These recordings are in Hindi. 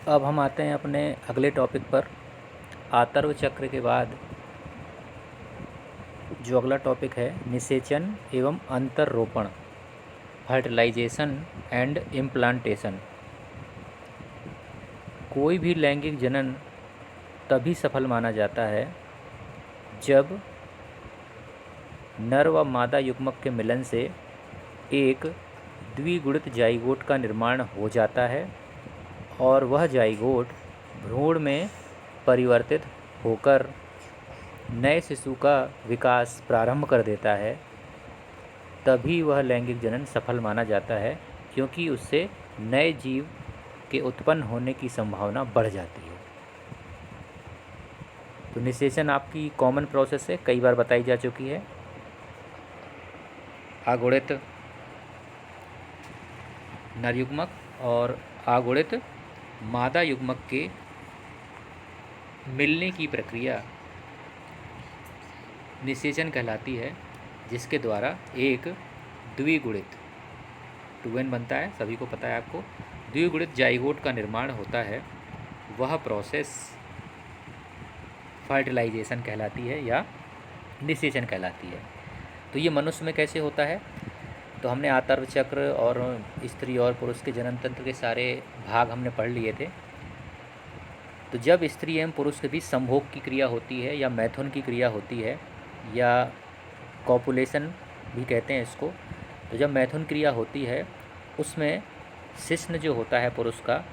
अब हम आते हैं अपने अगले टॉपिक पर। आतर्व चक्र के बाद जो अगला टॉपिक है, निषेचन एवं अंतररोपण, फर्टिलाइजेशन एंड इम्प्लांटेशन। कोई भी लैंगिक जनन तभी सफल माना जाता है जब नर व मादा युग्मक के मिलन से एक द्विगुणित जाइगोट का निर्माण हो जाता है और वह जाइगोट भ्रूण में परिवर्तित होकर नए शिशु का विकास प्रारंभ कर देता है। तभी वह लैंगिक जनन सफल माना जाता है, क्योंकि उससे नए जीव के उत्पन्न होने की संभावना बढ़ जाती है। तो निषेचन आपकी कॉमन प्रोसेस है, कई बार बताई जा चुकी है। अगुणित नर युग्मक और अगुणित मादा युग्मक के मिलने की प्रक्रिया निषेचन कहलाती है, जिसके द्वारा एक द्विगुणित 2n बनता है, सभी को पता है आपको, द्विगुणित जाइगोट का निर्माण होता है। वह प्रोसेस फर्टिलाइजेशन कहलाती है या निषेचन कहलाती है। तो ये मनुष्य में कैसे होता है? तो हमने आतर्व चक्र और स्त्री और पुरुष के जनन तंत्र के सारे भाग हमने पढ़ लिए थे। तो जब स्त्री एवं पुरुष के बीच संभोग की क्रिया होती है या मैथुन की क्रिया होती है या कॉपुलेशन भी कहते हैं इसको, तो जब मैथुन क्रिया होती है उसमें शिश्न जो होता है पुरुष का,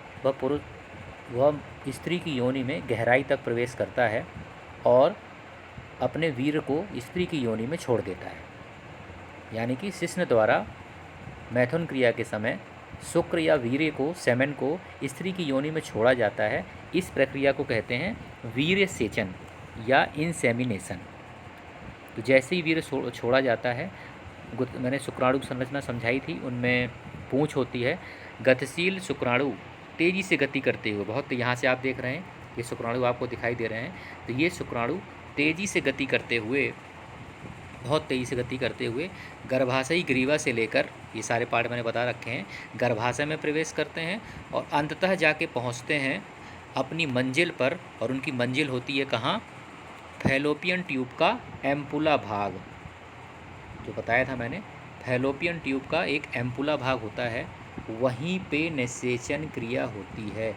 वह स्त्री की योनि में गहराई तक प्रवेश करता है और अपने वीर्य को स्त्री की योनि में छोड़ देता है। यानी कि शिश्न द्वारा मैथुन क्रिया के समय शुक्र या वीर्य को, सेमेन को स्त्री की योनि में छोड़ा जाता है। इस प्रक्रिया को कहते हैं वीर्य सेचन या इंसेमिनेशन। तो जैसे ही वीर्य छोड़ा जाता है, मैंने शुक्राणु की संरचना समझाई थी, उनमें पूंछ होती है। गतिशील शुक्राणु तेज़ी से गति करते हुए, बहुत यहाँ से आप देख रहे हैं ये शुक्राणु आपको दिखाई दे रहे हैं, तो ये शुक्राणु तेज़ी से गति करते हुए, बहुत तेज़ी से गति करते हुए गर्भाशयी ग्रीवा से लेकर, ये सारे पार्ट मैंने बता रखे हैं, गर्भाशय में प्रवेश करते हैं और अंततः जाके पहुंचते हैं अपनी मंजिल पर। और उनकी मंजिल होती है कहाँ? फैलोपियन ट्यूब का एम्पुला भाग, जो बताया था मैंने, फैलोपियन ट्यूब का एक एम्पुला भाग होता है, वहीं पे निषेचन क्रिया होती है।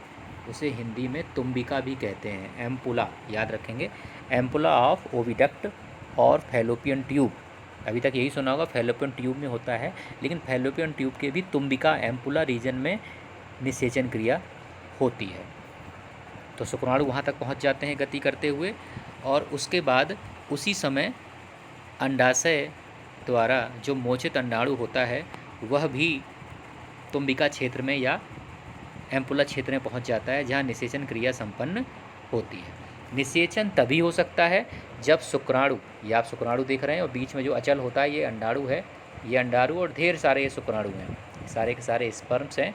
उसे हिंदी में तुम्बिका भी कहते हैं, एम्पुला, याद रखेंगे, एम्पुला ऑफ ओविडक्ट और फैलोपियन ट्यूब। अभी तक यही सुना होगा, फैलोपियन ट्यूब में होता है, लेकिन फैलोपियन ट्यूब के भी तुम्बिका एम्पुला रीजन में निषेचन क्रिया होती है। तो शुक्राणु वहाँ तक पहुँच जाते हैं गति करते हुए, और उसके बाद उसी समय अंडाशय द्वारा जो मोचित अंडाणु होता है वह भी तुम्बिका क्षेत्र में या एम्पुला क्षेत्र में पहुँच जाता है, जहाँ निषेचन क्रिया संपन्न होती है। निषेचन तभी हो सकता है जब शुक्राणु, ये आप शुक्राणु देख रहे हैं और बीच में जो अचल होता है ये अंडाणु है, ये अंडाणु और ढेर सारे ये शुक्राणु हैं, सारे के सारे स्पर्म्स हैं,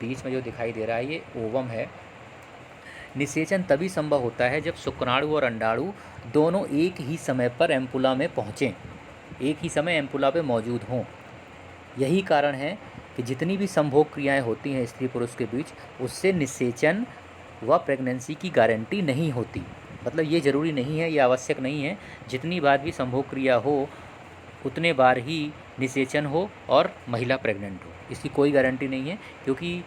बीच में जो दिखाई दे रहा है ये ओवम है। निषेचन तभी संभव होता है जब शुक्राणु और अंडाणु दोनों एक ही समय पर एम्पुला में पहुँचें, एक ही समय एम्पुला पे मौजूद हों। यही कारण है कि जितनी भी संभोग क्रियाएं होती हैं स्त्री पुरुष के बीच, उससे निषेचन व प्रेगनेंसी की गारंटी नहीं होती। मतलब ये ज़रूरी नहीं है, ये आवश्यक नहीं है जितनी बार भी संभोग क्रिया हो उतने बार ही निषेचन हो और महिला प्रेग्नेंट हो, इसकी कोई गारंटी नहीं है। क्योंकि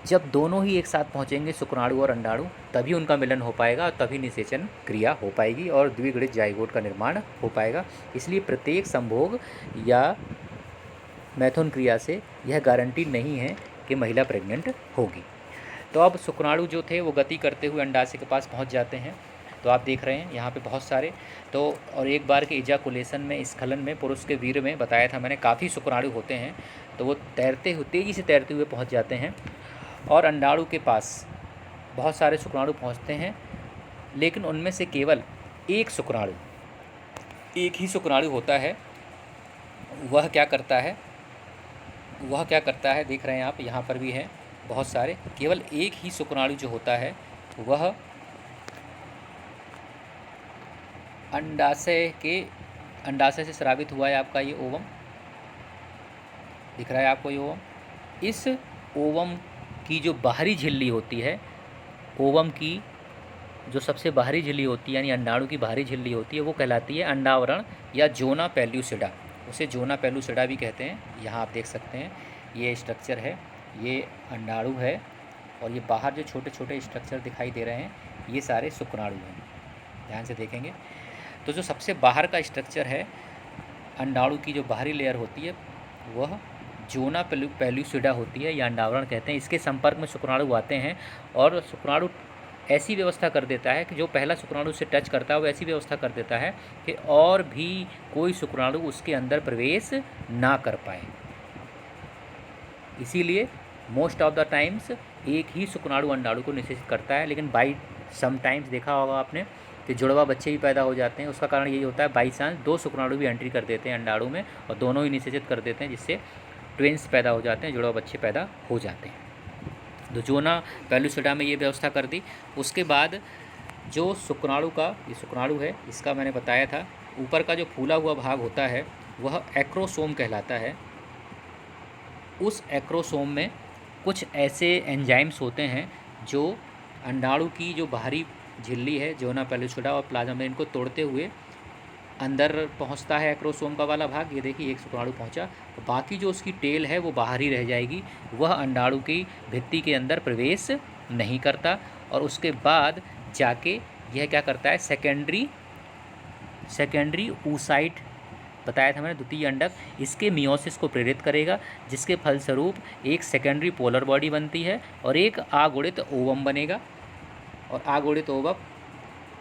जब दोनों ही एक साथ पहुंचेंगे शुक्राणु और अंडाणु, तभी उनका मिलन हो पाएगा और तभी निषेचन क्रिया हो पाएगी और द्विगुणित जाइगोट का निर्माण हो पाएगा। इसलिए प्रत्येक संभोग या मैथुन क्रिया से यह गारंटी नहीं है कि महिला प्रेग्नेंट होगी। तो अब शुक्राणु जो थे वो गति करते हुए अंडाशय के पास पहुंच जाते हैं। तो आप देख रहे हैं यहाँ पे बहुत सारे, तो और एक बार के इजाकुलेशन में, स्खलन में, पुरुष के वीर्य में बताया था मैंने काफ़ी शुक्राणु होते हैं, तो वो तैरते हुए, तेज़ी से तैरते हुए पहुँच जाते हैं और अंडाणु के पास बहुत सारे शुक्राणु पहुँचते हैं, लेकिन उनमें से केवल एक शुक्राणु, एक ही शुक्राणु होता है। वह क्या करता है, देख रहे हैं आप, यहाँ पर भी है बहुत सारे, केवल एक ही शुक्राणु जो होता है वह अंडाशय से स्रावित हुआ है। आपका ये ओवम दिख रहा है आपको, ये ओवम, इस ओवम की जो बाहरी झिल्ली होती है, ओवम की जो सबसे बाहरी झिल्ली होती है यानी अंडाणु की बाहरी झिल्ली होती है, वो कहलाती है अंडावरण या जोना पेल्यूसिडा। उसे जोना पेल्यूसिडा भी कहते हैं। यहाँ आप देख सकते हैं ये स्ट्रक्चर है, ये अंडाणु है, और ये बाहर जो छोटे छोटे स्ट्रक्चर दिखाई दे रहे हैं ये सारे शुक्राणु हैं। ध्यान से देखेंगे तो जो सबसे बाहर का स्ट्रक्चर है अंडाणु की, जो बाहरी लेयर होती है, वह जोना पेल्यूसिडा होती है या अंडावरण कहते हैं। इसके संपर्क में शुक्राणु आते हैं और शुक्राणु ऐसी व्यवस्था कर देता है कि जो पहला शुक्राणु से टच करता है वो ऐसी व्यवस्था कर देता है कि और भी कोई शुक्राणु उसके अंदर प्रवेश ना कर पाए। इसीलिए मोस्ट ऑफ द टाइम्स एक ही शुक्राणु अंडाणु को निषेचित करता है, लेकिन बाई समटाइम्स देखा होगा आपने कि जुड़वा बच्चे भी पैदा हो जाते हैं। उसका कारण यही होता है बाई चांस दो शुक्राणु भी एंट्री कर देते हैं अंडाणु में और दोनों ही निषेचित कर देते हैं, जिससे ट्विंस पैदा हो जाते हैं, जुड़वा बच्चे पैदा हो जाते हैं। तो जोना पेल्यूसिडा में ये व्यवस्था कर दी। उसके बाद जो शुक्राणु का, ये शुक्राणु है, इसका मैंने बताया था ऊपर का जो फूला हुआ भाग होता है वह एक्रोसोम कहलाता है। उस एक्रोसोम में कुछ ऐसे एंजाइम्स होते हैं जो अंडाणु की जो बाहरी झिल्ली है जोना पेल्यूसिडा और प्लाज्मा में, इनको तोड़ते हुए अंदर पहुंचता है एक्रोसोम का वाला भाग। ये देखिए एक शुक्राणु पहुंचा, तो बाकी जो उसकी टेल है वो बाहर ही रह जाएगी, वह अंडाणु की भित्ति के अंदर प्रवेश नहीं करता। और उसके बाद जाके यह क्या करता है, सेकेंडरी oocyte बताया था मैंने, द्वितीय अंडक, इसके मियोसिस को प्रेरित करेगा, जिसके फलस्वरूप एक सेकेंडरी पोलर बॉडी बनती है और एक आगुणित ओवम बनेगा। और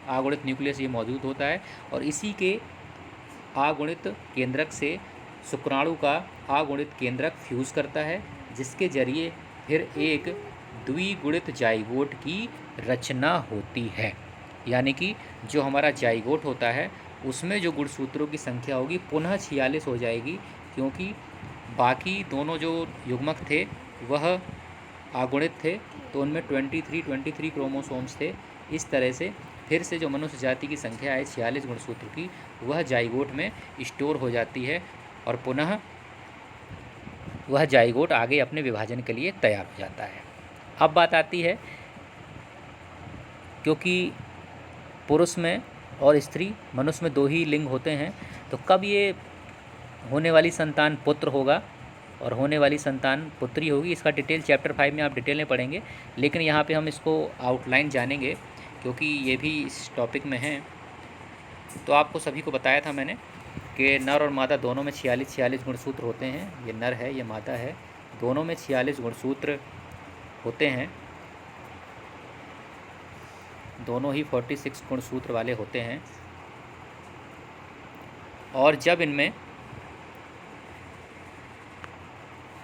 आगुणित न्यूक्लियस ये मौजूद होता है और इसी के आगुणित केंद्रक से शुक्राणु का आगुणित केंद्रक फ्यूज़ करता है, जिसके जरिए फिर एक द्विगुणित जाइगोट की रचना होती है। यानी कि जो हमारा जाइगोट होता है उसमें जो गुणसूत्रों की संख्या होगी पुनः 46 हो जाएगी, क्योंकि बाकी दोनों जो युग्मक थे वह आगुणित थे, तो उनमें 23 क्रोमोसोम्स थे। इस तरह से फिर से जो मनुष्य जाति की संख्या है 46 गुणसूत्र की, वह जाइगोट में स्टोर हो जाती है और पुनः वह जाइगोट आगे अपने विभाजन के लिए तैयार हो जाता है। अब बात आती है, क्योंकि पुरुष में और स्त्री, मनुष्य में दो ही लिंग होते हैं, तो कब ये होने वाली संतान पुत्र होगा और होने वाली संतान पुत्री होगी, इसका डिटेल चैप्टर 5 में आप डिटेल में पढ़ेंगे। लेकिन यहाँ पे हम इसको आउटलाइन जानेंगे क्योंकि ये भी इस टॉपिक में है। तो आपको सभी को बताया था मैंने कि नर और मादा दोनों में 46 गुणसूत्र होते हैं। ये नर है, ये मादा है, दोनों में 46 गुणसूत्र होते हैं, दोनों ही 46 गुणसूत्र वाले होते हैं। और जब इनमें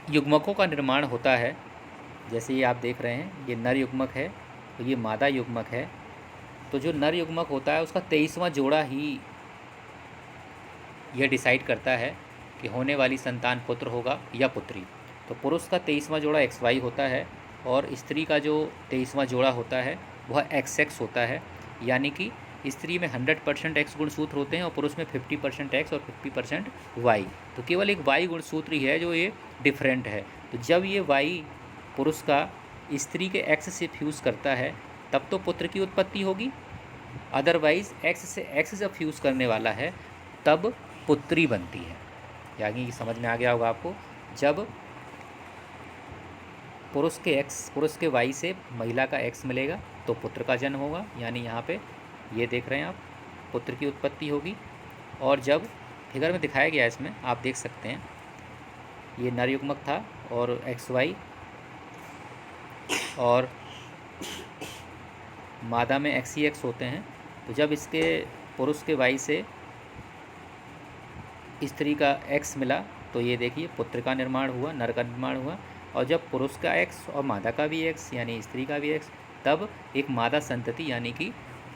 युग्मकों का निर्माण होता है, जैसे ये आप देख रहे हैं, ये नर युग्मक है तो ये मादा युग्मक है, तो जो नर युग्मक होता है उसका 23वां जोड़ा ही यह डिसाइड करता है कि होने वाली संतान पुत्र होगा या पुत्री। तो पुरुष का 23वां जोड़ा XY होता है और स्त्री का जो 23वां जोड़ा होता है वह XX होता है। यानी कि स्त्री में 100% X गुणसूत्र होते हैं और पुरुष में 50% X और 50% Y। तो केवल एक Y गुणसूत्र ही है जो ये डिफरेंट है। तो जब ये Y पुरुष का स्त्री के X से फ्यूज़ करता है तब तो पुत्र की उत्पत्ति होगी, अदरवाइज़ X से X जब फ्यूज़ करने वाला है तब पुत्री बनती है। यानी समझ में आ गया होगा आपको, जब पुरुष के Y से महिला का X मिलेगा तो पुत्र का जन्म होगा। यानी यहाँ पे ये देख रहे हैं आप, पुत्र की उत्पत्ति होगी। और जब फिगर में दिखाया गया है, इसमें आप देख सकते हैं, ये नर युग्मक था और XY, और मादा में XEX होते हैं। तो जब इसके पुरुष के Y से स्त्री का X मिला तो ये देखिए पुत्र का निर्माण हुआ, नर का निर्माण हुआ। और जब पुरुष का X और मादा का भी X यानी स्त्री का भी X, तब एक मादा संतति यानी कि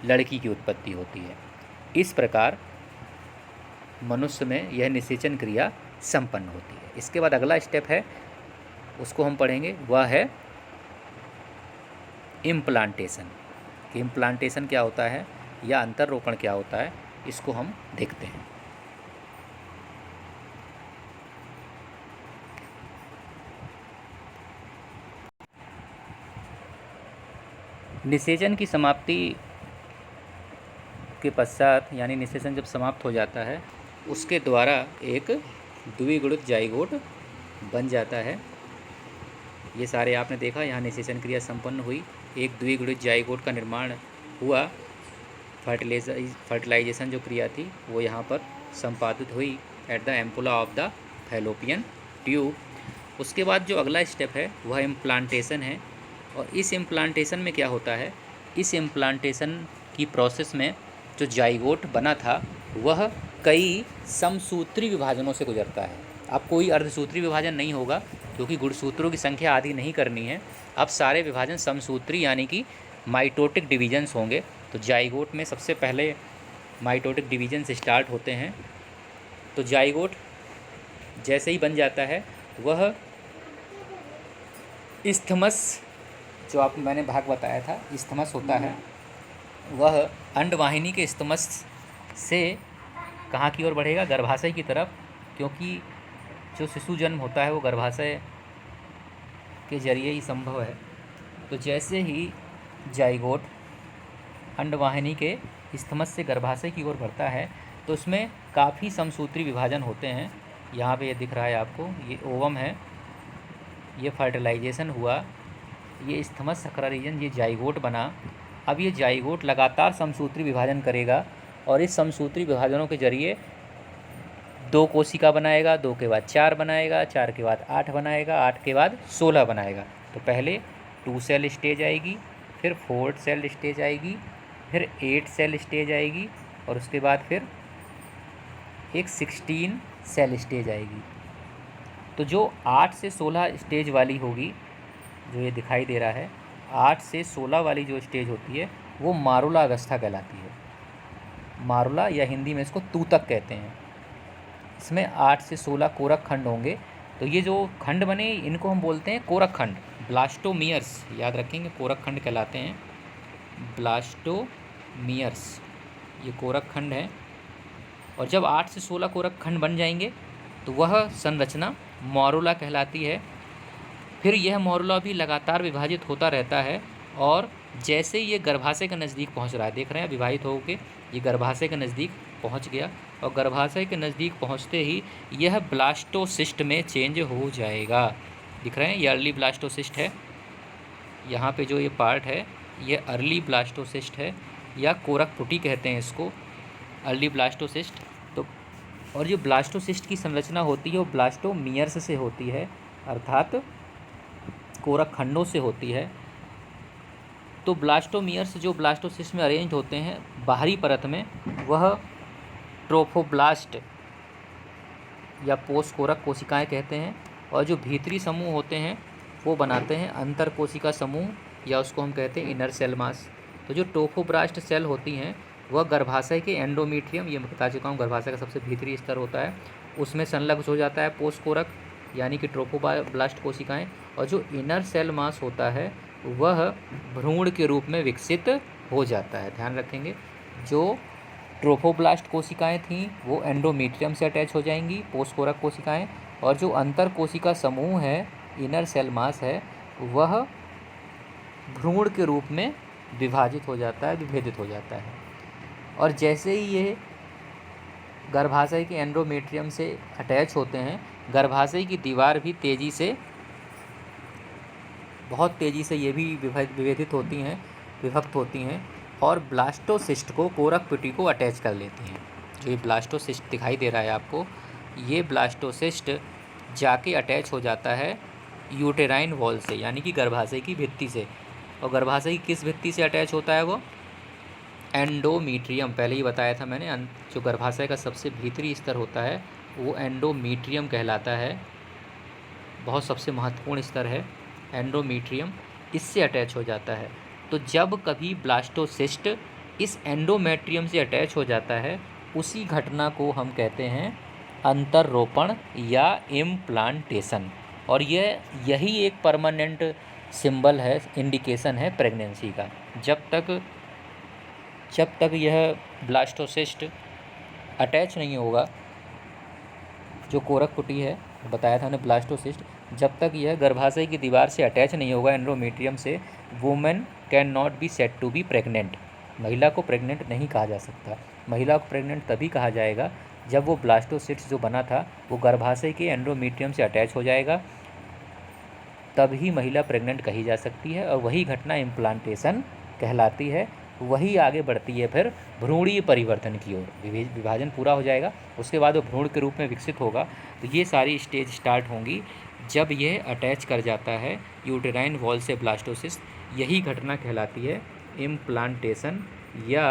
लड़की की उत्पत्ति होती है। इस प्रकार मनुष्य में यह निषेचन क्रिया संपन्न होती है। इसके बाद अगला स्टेप है, उसको हम पढ़ेंगे, वह है इम्प्लांटेशन। कि इम्प्लांटेशन क्या होता है या अंतररोपण क्या होता है, इसको हम देखते हैं। निषेचन की समाप्ति के पश्चात, यानी निषेचन जब समाप्त हो जाता है, उसके द्वारा एक द्विगुणित जाइगोट बन जाता है। ये सारे आपने देखा, यहाँ निषेचन क्रिया संपन्न हुई, एक द्विगुणित जाइगोट का निर्माण हुआ। फर्टिलाइजेशन जो क्रिया थी वो यहाँ पर संपादित हुई at the ampulla of the fallopian tube. उसके बाद जो अगला स्टेप है वह इम्प्लांटेशन है। और इस इम्प्लांटेशन में क्या होता है, इस इम्प्लांटेशन की प्रोसेस में जो जाइगोट बना था वह कई समसूत्री विभाजनों से गुजरता है। अब कोई अर्धसूत्री विभाजन नहीं होगा, क्योंकि गुणसूत्रों की संख्या आधी नहीं करनी है। अब सारे विभाजन समसूत्री यानी कि माइटोटिक डिवीजन्स होंगे। तो जाइगोट में सबसे पहले माइटोटिक डिवीजन से स्टार्ट होते हैं। तो जाइगोट जैसे ही बन जाता है वह इस्थमस, जो आप मैंने भाग बताया था इस्थमस होता है, वह अंडवाहिनी के इस्थमस से कहाँ की ओर बढ़ेगा, गर्भाशय की तरफ, क्योंकि जो शिशु जन्म होता है वो गर्भाशय के जरिए ही संभव है। तो जैसे ही जाइगोट अंडवाहिनी के इस्थमस से गर्भाशय की ओर बढ़ता है तो उसमें काफ़ी समसूत्री विभाजन होते हैं। यहाँ पे ये दिख रहा है आपको, ये ओवम है, ये फर्टिलाइजेशन हुआ, ये इस्थमस सक्रा रीजन, ये जाइगोट बना। अब ये जाइगोट लगातार समसूत्री विभाजन करेगा और इस समसूत्री विभाजनों के जरिए 2 कोशिका बनाएगा, 2 के बाद 4 बनाएगा, 4 के बाद 8 बनाएगा, 8 के बाद 16 बनाएगा। तो पहले 2 सेल स्टेज आएगी, फिर 4 सेल स्टेज आएगी, फिर 8 सेल स्टेज आएगी और उसके बाद फिर एक 16 सेल स्टेज आएगी। तो जो 8 से 16 स्टेज वाली होगी, जो ये दिखाई दे रहा है, 8 से 16 वाली जो स्टेज होती है वो मारुला अवस्था कहलाती है। मारुला या हिंदी में इसको तूतक कहते हैं। इसमें 8 से 16 कोरक खंड होंगे। तो ये जो खंड बने इनको हम बोलते हैं कोरक खंड, ब्लास्टोमियर्स, याद रखेंगे, कोरक खंड कहलाते हैं, ब्लास्टोमियर्स, ये कोरक खंड है। और जब 8 से 16 कोरक खंड बन जाएंगे तो वह संरचना मॉरुला कहलाती है। फिर यह मॉरुला भी लगातार विभाजित होता रहता है और जैसे ये गर्भाशय के नज़दीक पहुंच रहा है, देख रहे हैं विभाजित होकर ये गर्भाशय के नज़दीक पहुंच गया और गर्भाशय के नज़दीक पहुंचते ही यह ब्लास्टोसिस्ट में चेंज हो जाएगा। दिख रहे हैं ये अर्ली ब्लास्टोसिस्ट है, यहाँ पे जो ये पार्ट है ये अर्ली ब्लास्टोसिस्ट है या कोरक पुटी कहते हैं इसको, अर्ली ब्लास्टोसिस्ट। तो और जो ब्लास्टोसिस्ट की संरचना होती है वो ब्लास्टोमियर्स से होती है, अर्थात कोरक खंडों से होती है। तो ब्लास्टोमियर्स जो ब्लास्टोसिस्ट में अरेंज होते हैं बाहरी परत में, वह ट्रोफोब्लास्ट या पोस्ट कोरक कोशिकाएं कहते हैं। और जो भीतरी समूह होते हैं वो बनाते हैं अंतर कोशिका समूह, या उसको हम कहते हैं इनर सेल मास। तो जो ट्रोफोब्लास्ट सेल होती हैं वह गर्भाशय के एंडोमेट्रियम, ये मैं बता चुका हूँ, गर्भाशय का सबसे भीतरी स्तर होता है, उसमें संलग्न हो जाता है पोस्ट कोरक यानी कि ट्रोफोब्लास्ट कोशिकाएं। और जो इनर सेल मास होता है वह भ्रूण के रूप में विकसित हो जाता है। ध्यान रखेंगे, जो ट्रोफोब्लास्ट कोशिकाएं थीं वो एंडोमेट्रियम से अटैच हो जाएंगी, पोस्ट कोरक कोशिकाएं, और जो अंतर कोशिका समूह है, इनर सेल मास है, वह भ्रूण के रूप में विभाजित हो जाता है, विभेदित हो जाता है। और जैसे ही ये गर्भाशय के एंडोमेट्रियम से अटैच होते हैं, गर्भाशय की दीवार भी तेज़ी से, बहुत तेज़ी से ये भी विभेदित होती हैं, विभक्त होती हैं और ब्लास्टोसिस्ट को, कोरक पुटी को अटैच कर लेती हैं। जो ये ब्लास्टोसिस्ट दिखाई दे रहा है आपको, ये ब्लास्टोसिस्ट जाके अटैच हो जाता है यूटेराइन वॉल से, यानी कि गर्भाशय की भित्ति से। और गर्भाशय की किस भित्ति से अटैच होता है वो? एंडोमीट्रियम, पहले ही बताया था मैंने, जो गर्भाशय का सबसे भीतरी स्तर होता है वो एंडोमीट्रियम कहलाता है, बहुत सबसे महत्वपूर्ण स्तर है एंडोमीट्रियम, इससे अटैच हो जाता है। तो जब कभी ब्लास्टोसिस्ट इस एंडोमेट्रियम से अटैच हो जाता है, उसी घटना को हम कहते हैं अंतर्रोपण या इम्प्लांटेशन। और यही एक परमानेंट सिंबल है, इंडिकेशन है प्रेगनेंसी का। जब तक यह ब्लास्टोसिस्ट अटैच नहीं होगा, जो कोरक पुटी है बताया था हमने ब्लास्टोसिस्ट, जब तक यह गर्भाशय की दीवार से अटैच नहीं होगा एंडोमेट्रियम से, women can not be said to be pregnant. महिला को प्रेग्नेंट नहीं कहा जा सकता। महिला को प्रेग्नेंट तभी कहा जाएगा जब वो ब्लास्टोसिस्ट जो बना था वो गर्भाशय के एंडोमेट्रियम से अटैच हो जाएगा, तब ही महिला प्रेग्नेंट कही जा सकती है। और वही घटना इम्प्लांटेशन कहलाती है। वही आगे बढ़ती है फिर भ्रूणीय परिवर्तन की ओर। विभाजन पूरा हो जाएगा, उसके बाद वो भ्रूण के रूप में विकसित होगा। तो ये सारी स्टेज स्टार्ट होंगी जब यह अटैच कर जाता है यूटेराइन वॉल से ब्लास्टोसिस्ट। यही घटना कहलाती है इम्प्लांटेशन या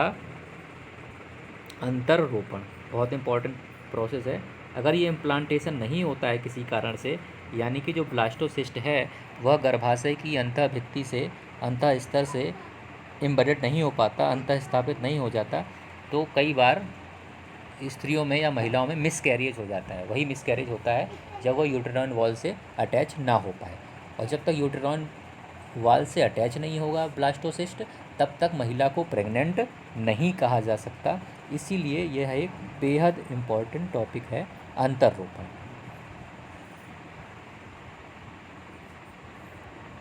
अंतररोपण। बहुत इंपॉर्टेंट प्रोसेस है। अगर ये इम्प्लांटेशन नहीं होता है किसी कारण से, यानी कि जो ब्लास्टोसिस्ट है वह गर्भाशय की अंतः भित्ति से, अंतः स्तर से एम्बेडेड नहीं हो पाता, अंतः स्थापित नहीं हो जाता, तो कई बार स्त्रियों में या महिलाओं में मिसकैरेज हो जाता है। वही मिसकैरेज होता है जब वो यूटेराइन वॉल से अटैच ना हो पाए। और जब तक यूटेराइन वॉल से अटैच नहीं होगा ब्लास्टोसिस्ट, तब तक महिला को प्रेग्नेंट नहीं कहा जा सकता। इसीलिए यह एक बेहद इम्पॉर्टेंट टॉपिक है अंतररोपण।